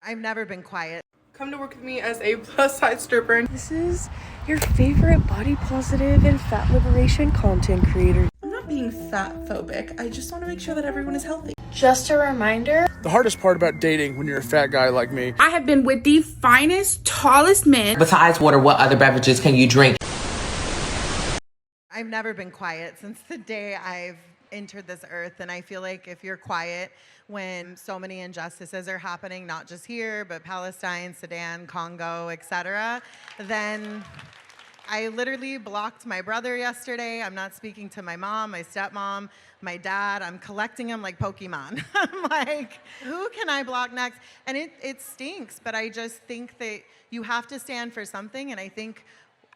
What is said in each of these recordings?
I've never been quiet. Come to work with me as a plus-size stripper. This is your favorite body positive and fat liberation content creator. I'm not being fat phobic. I just want to make sure that everyone is healthy. Just a reminder. The hardest part about dating when you're a fat guy like me. I have been with the finest, tallest men. Besides water, what other beverages can you drink? I've never been quiet since the day I've entered this earth, and I feel like if you're quiet when so many injustices are happening, not just here, but Palestine, Sudan, Congo, etc., then I literally blocked my brother yesterday. I'm not speaking to my mom, my stepmom, my dad. I'm collecting them like Pokemon. I'm like, who can I block next? And it stinks, but I just think that you have to stand for something, and I think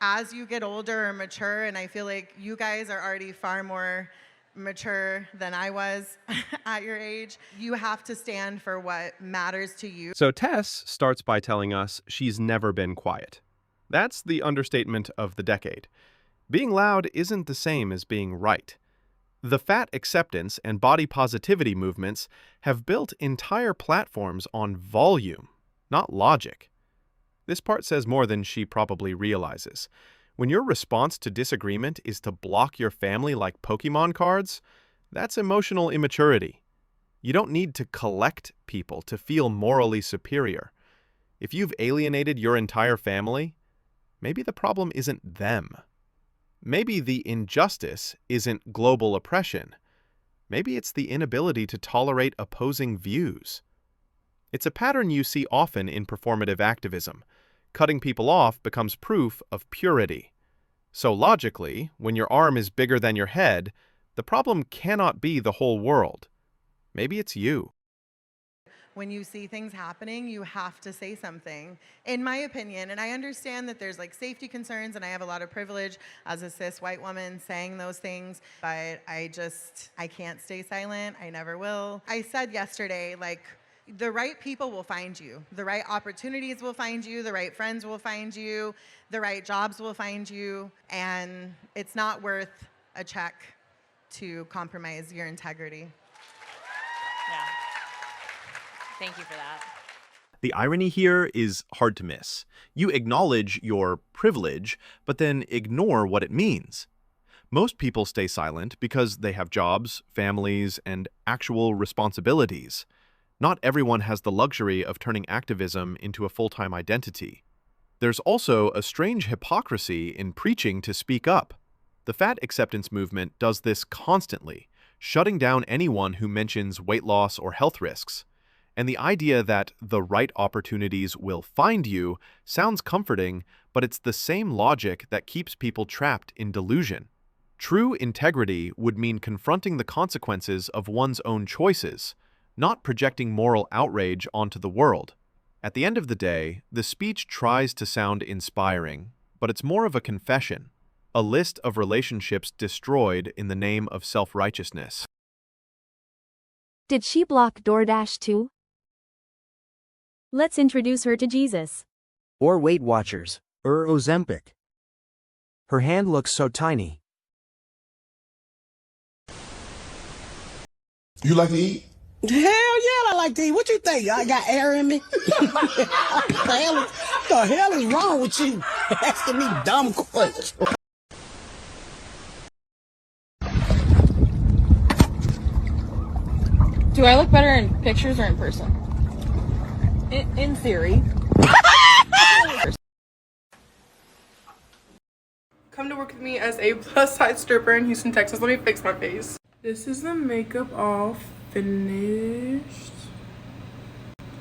as you get older or mature, and I feel like you guys are already far more mature than I was at your age, you have to stand for what matters to you. So Tess starts by telling us she's never been quiet. That's the understatement of the decade. Being loud isn't the same as being right. The fat acceptance and body positivity movements have built entire platforms on volume, not logic. This part says more than she probably realizes. When your response to disagreement is to block your family like Pokemon cards, that's emotional immaturity. You don't need to collect people to feel morally superior. If you've alienated your entire family, maybe the problem isn't them. Maybe the injustice isn't global oppression. Maybe it's the inability to tolerate opposing views. It's a pattern you see often in performative activism. Cutting people off becomes proof of purity. So logically, when your arm is bigger than your head, the problem cannot be the whole world. Maybe it's you. When you see things happening, you have to say something, in my opinion. And I understand that there's like safety concerns, and I have a lot of privilege as a cis white woman saying those things, but I can't stay silent. I never will. I said yesterday, like, the right people will find you. The right opportunities will find you. The right friends will find you. The right jobs will find you. And it's not worth a check to compromise your integrity. Yeah. Thank you for that. The irony here is hard to miss. You acknowledge your privilege, but then ignore what it means. Most people stay silent because they have jobs, families, and actual responsibilities. Not everyone has the luxury of turning activism into a full-time identity. There's also a strange hypocrisy in preaching to speak up. The fat acceptance movement does this constantly, shutting down anyone who mentions weight loss or health risks. And the idea that the right opportunities will find you sounds comforting, but it's the same logic that keeps people trapped in delusion. True integrity would mean confronting the consequences of one's own choices, not projecting moral outrage onto the world. At the end of the day, the speech tries to sound inspiring, but it's more of a confession, a list of relationships destroyed in the name of self-righteousness. Did she block DoorDash too? Let's introduce her to Jesus. Or Weight Watchers, or Ozempic. Her hand looks so tiny. You like to eat? Hell yeah, I like to eat. What you think? I got air in me? the hell is wrong with you? Asking me dumb questions. Do I look better in pictures or in person? In theory. Come to work with me as a plus-size stripper in Houston, Texas. Let me fix my face. This is the makeup all finished.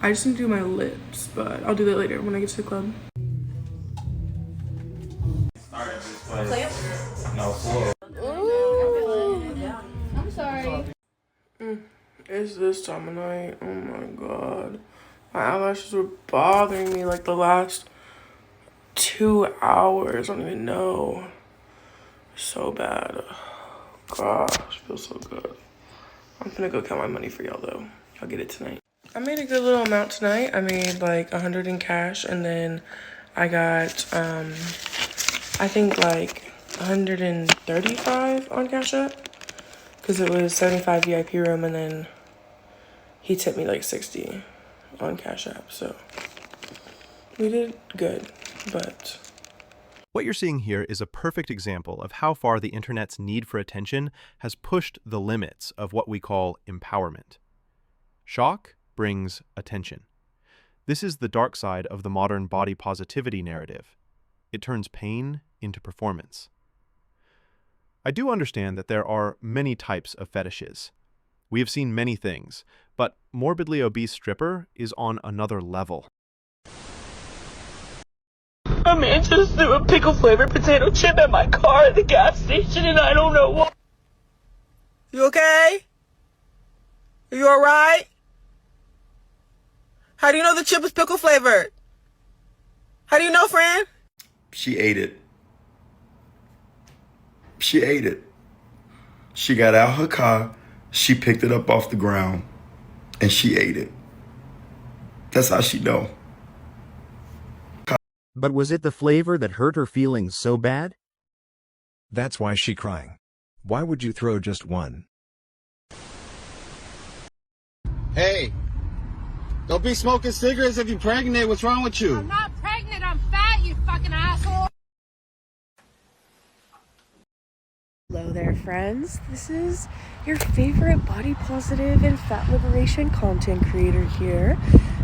I just need to do my lips, but I'll do that later when I get to the club. No, floor. I'm sorry. It's this time of night. Oh my god. My eyelashes were bothering me like the last 2 hours. I don't even know. So bad. Gosh, feels so good. I'm gonna go count my money for y'all though. I'll get it tonight. I made a good little amount tonight. I made like 100 in cash, and then I got I think like 135 on Cash App, because it was 75 VIP room, and then he tipped me like 60. on Cash App, so we did good, but... What you're seeing here is a perfect example of how far the internet's need for attention has pushed the limits of what we call empowerment. Shock brings attention. This is the dark side of the modern body positivity narrative. It turns pain into performance. I do understand that there are many types of fetishes. We have seen many things, but morbidly obese stripper is on another level. A man just threw a pickle-flavored potato chip at my car at the gas station, and I don't know why. You okay? Are you alright? How do you know the chip is pickle flavored? How do you know, friend? She ate it. She ate it. She got out her car, she picked it up off the ground, and she ate it. That's how she know. But was it the flavor that hurt her feelings so bad? That's why she crying. Why would you throw just one? Hey, don't be smoking cigarettes if you're pregnant. What's wrong with you? I'm not pregnant, I'm fat, you fucking asshole. Hello there, friends. This is your favorite body positive and fat liberation content creator here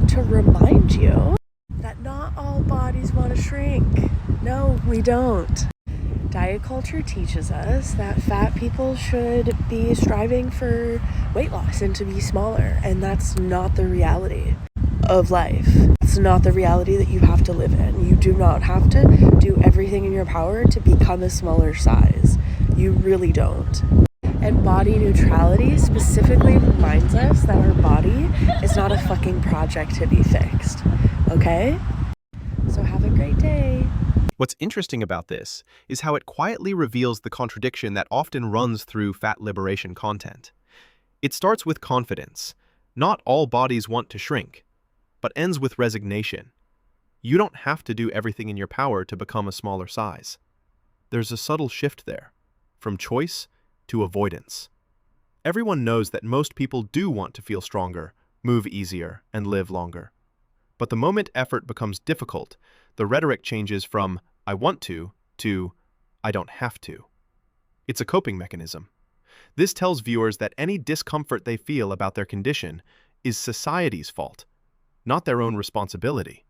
to remind you that not all bodies want to shrink. No, we don't. Diet culture teaches us that fat people should be striving for weight loss and to be smaller, and that's not the reality of life. It's not the reality that you have to live in. You do not have to do everything in your power to become a smaller size. You really don't. And body neutrality specifically reminds us that our body is not a fucking project to be fixed. Okay? So have a great day. What's interesting about this is how it quietly reveals the contradiction that often runs through fat liberation content. It starts with confidence. Not all bodies want to shrink, but ends with resignation. You don't have to do everything in your power to become a smaller size. There's a subtle shift there, from choice to avoidance. Everyone knows that most people do want to feel stronger, move easier, and live longer. But the moment effort becomes difficult, the rhetoric changes from "I want to" "I don't have to." It's a coping mechanism. This tells viewers that any discomfort they feel about their condition is society's fault, not their own responsibility.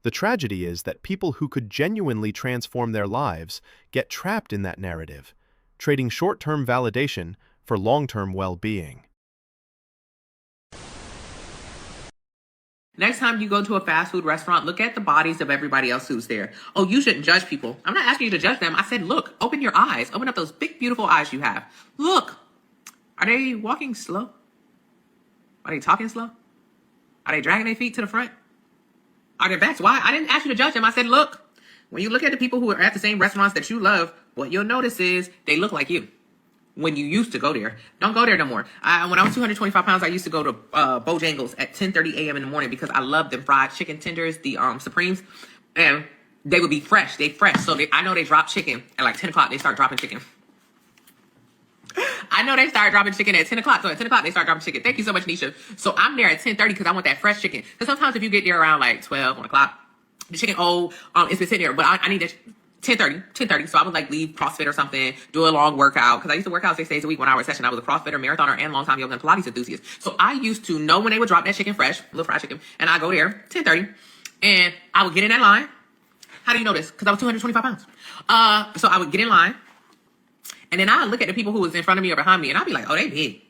The tragedy is that people who could genuinely transform their lives get trapped in that narrative, trading short-term validation for long-term well-being. Next time you go to a fast food restaurant, look at the bodies of everybody else who's there. Oh, you shouldn't judge people. I'm not asking you to judge them. I said, look, open your eyes. Open up those big, beautiful eyes you have. Look. Are they walking slow? Are they talking slow? Are they dragging their feet to the front? Are their backs wide? I didn't ask you to judge them. I said, look. When you look at the people who are at the same restaurants that you love, what you'll notice is they look like you. When you used to go there. Don't go there no more. When I was 225 pounds, I used to go to Bojangles at 10:30 a.m. in the morning because I love them fried chicken tenders, the Supremes, and they would be fresh. They fresh. So I know they drop chicken at like 10 o'clock. They start dropping chicken. I know they start dropping chicken at 10 o'clock. So at 10 o'clock, they start dropping chicken. Thank you so much, Nisha. So I'm there at 10:30 because I want that fresh chicken. Because sometimes if you get there around like 12, 1 o'clock, the chicken it's been sitting there. But I need that 10:30. So I would like leave CrossFit or something, do a long workout. Because I used to work out 6 days a week, 1 hour session. I was a CrossFitter, marathoner, and long time yoga and Pilates enthusiast. So I used to know when they would drop that chicken fresh, little fried chicken, and I go there 10:30, and I would get in that line. How do you know this? Because I was 225 pounds. So I would get in line, and then I would look at the people who was in front of me or behind me, and I'd be like, oh, they big.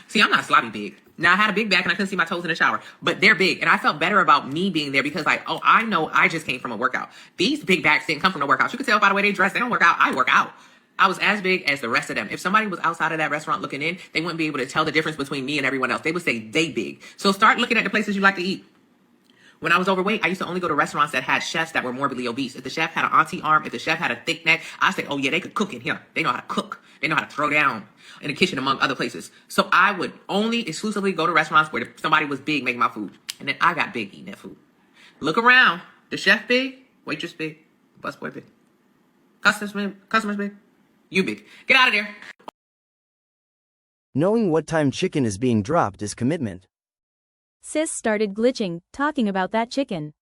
See, I'm not sloppy big. Now, I had a big back and I couldn't see my toes in the shower, but they're big. And I felt better about me being there because like, oh, I know I just came from a workout. These big backs didn't come from the workouts. You can tell by the way they dress. They don't work out. I work out. I was as big as the rest of them. If somebody was outside of that restaurant looking in, they wouldn't be able to tell the difference between me and everyone else. They would say they big. So start looking at the places you like to eat. When I was overweight, I used to only go to restaurants that had chefs that were morbidly obese. If the chef had an auntie arm, if the chef had a thick neck, I said, oh yeah, they could cook in here. They know how to cook. They know how to throw down in the kitchen, among other places. So I would only exclusively go to restaurants where somebody was big making my food. And then I got big eating that food. Look around. The chef big, waitress big, busboy big. Customers big, you big. Get out of there. Knowing what time chicken is being dropped is commitment. Sis started glitching, talking about that chicken.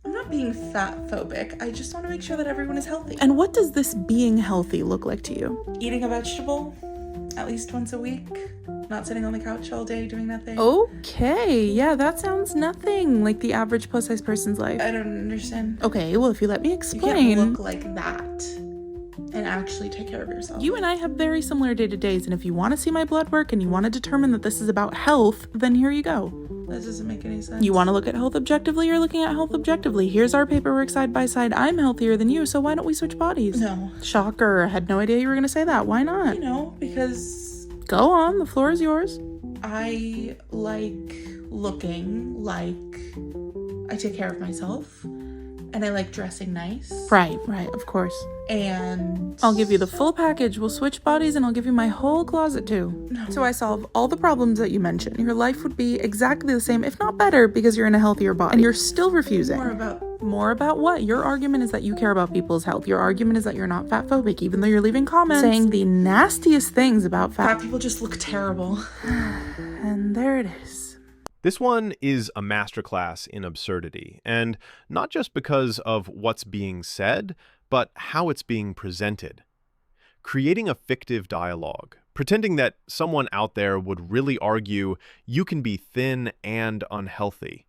I'm not being fat phobic. I just want to make sure that everyone is healthy. And what does this being healthy look like to you? Eating a vegetable at least once a week. Not sitting on the couch all day doing nothing. Okay, yeah, that sounds nothing like the average plus size person's life. I don't understand. Okay, well, if you let me explain. You can't look like that and actually take care of yourself. You and I have very similar day-to-days, and if you want to see my blood work and you want to determine that this is about health, then here you go. That doesn't make any sense. You want to look at health objectively? You're looking at health objectively. Here's our paperwork side by side. I'm healthier than you, so why don't we switch bodies? No. Shocker. I had no idea you were going to say that. Why not? You know, because... Go on. The floor is yours. I like looking like I take care of myself. And I like dressing nice. Right, of course. And I'll give you the full package. We'll switch bodies and I'll give you my whole closet too. No. So I solve all the problems that you mentioned. Your life would be exactly the same, if not better, because you're in a healthier body. And you're still refusing. More about what? Your argument is that you care about people's health. Your argument is that you're not fat phobic, even though you're leaving comments saying the nastiest things about fat people just look terrible. And there it is. This one is a masterclass in absurdity, and not just because of what's being said, but how it's being presented. Creating a fictive dialogue, pretending that someone out there would really argue you can be thin and unhealthy,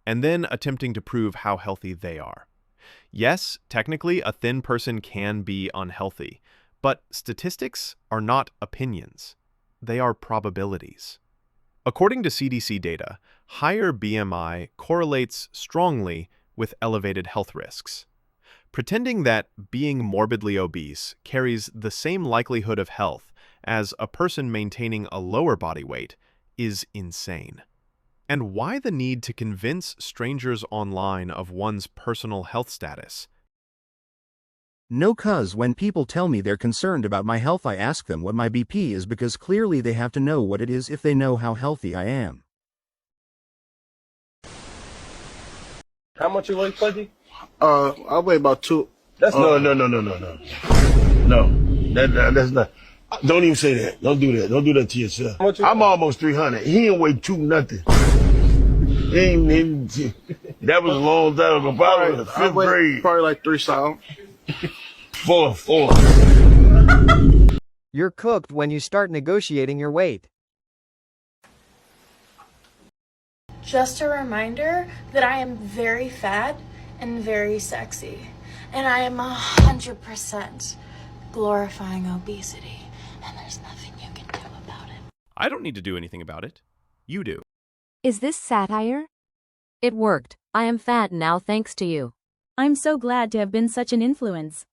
and then attempting to prove how healthy they are. Yes, technically, a thin person can be unhealthy, but statistics are not opinions. They are probabilities. According to CDC data, higher BMI correlates strongly with elevated health risks. Pretending that being morbidly obese carries the same likelihood of health as a person maintaining a lower body weight is insane. And why the need to convince strangers online of one's personal health status? No, cuz when people tell me they're concerned about my health, I ask them what my BP is because clearly they have to know what it is if they know how healthy I am. How much you weigh, Pudgy? I weigh about 2. That's No. That's not. Don't even say that. Don't do that. Don't do that to yourself. I'm almost 300. He ain't weigh 2 nothing. That was a long time ago. Probably the 5th grade. Probably like 3 sound. 4. You're cooked when you start negotiating your weight. Just a reminder that I am very fat and very sexy. And I am 100% glorifying obesity. And there's nothing you can do about it. I don't need to do anything about it. You do. Is this satire? It worked. I am fat now thanks to you. I'm so glad to have been such an influence.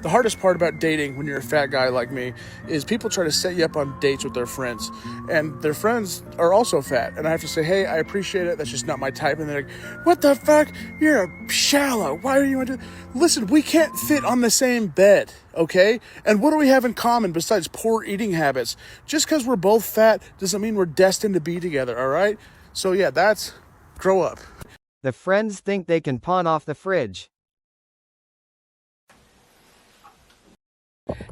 The hardest part about dating when you're a fat guy like me is people try to set you up on dates with their friends, and their friends are also fat, and I have to say, hey, I appreciate it, that's just not my type, and they're like, what the fuck, you're shallow, why do you want to listen, we can't fit on the same bed, okay, and what do we have in common besides poor eating habits? Just because we're both fat doesn't mean we're destined to be together, all right? So yeah, that's grow up. The friends think they can pawn off the fridge.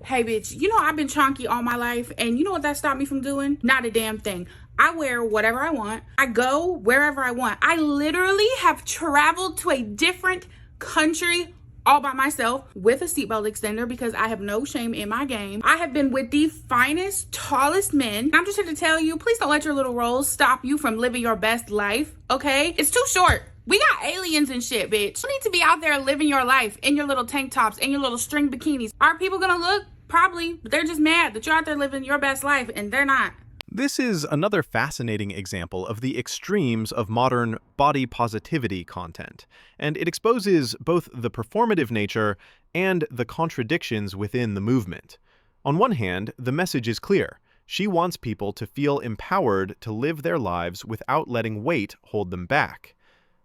Hey, bitch, you know I've been chunky all my life, and you know what that stopped me from doing? Not a damn thing. I wear whatever I want. I go wherever I want. I literally have traveled to a different country all by myself with a seatbelt extender because I have no shame in my game. I have been with the finest, tallest men. I'm just here to tell you, please don't let your little roles stop you from living your best life, okay? It's too short. We got aliens and shit, bitch. You need to be out there living your life in your little tank tops and your little string bikinis. Are people gonna look? Probably, but they're just mad that you're out there living your best life and they're not. This is another fascinating example of the extremes of modern body positivity content, and it exposes both the performative nature and the contradictions within the movement. On one hand, the message is clear. She wants people to feel empowered to live their lives without letting weight hold them back.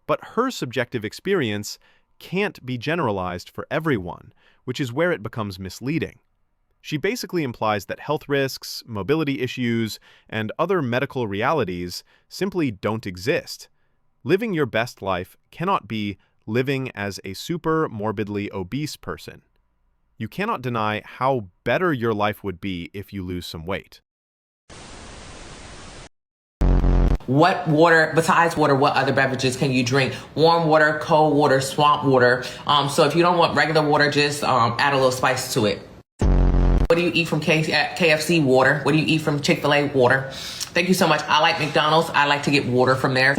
But her subjective experience can't be generalized for everyone, which is where it becomes misleading. She basically implies that health risks, mobility issues, and other medical realities simply don't exist. Living your best life cannot be living as a super morbidly obese person. You cannot deny how better your life would be if you lose some weight. What water, besides water, what other beverages can you drink? Warm water, cold water, swamp water. So if you don't want regular water, just add a little spice to it. What do you eat from KFC? Water. What do you eat from Chick-fil-A? Water. Thank you so much. I like McDonald's. I like to get water from there.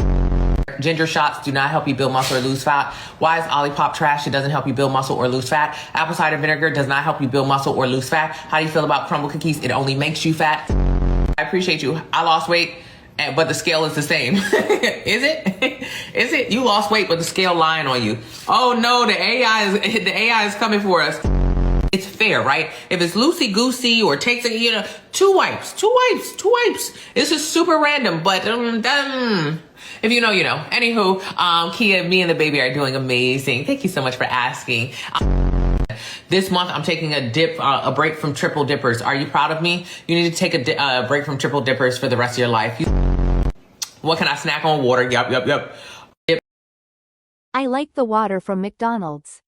Ginger shots do not help you build muscle or lose fat. Why is Olipop trash? It doesn't help you build muscle or lose fat. Apple cider vinegar does not help you build muscle or lose fat. How do you feel about crumble cookies? It only makes you fat. I appreciate you. I lost weight, but the scale is the same. Is it? Is it? You lost weight, but the scale lying on you. Oh no, the AI is coming for us. It's fair, right? If it's loosey-goosey or takes a, two wipes. This is super random, but if you know, you know. Anywho, Kia, me and the baby are doing amazing. Thank you so much for asking. This month, I'm taking a break from triple dippers. Are you proud of me? You need to take a break from triple dippers for the rest of your life. What can I snack on? Water. Yep. I like the water from McDonald's.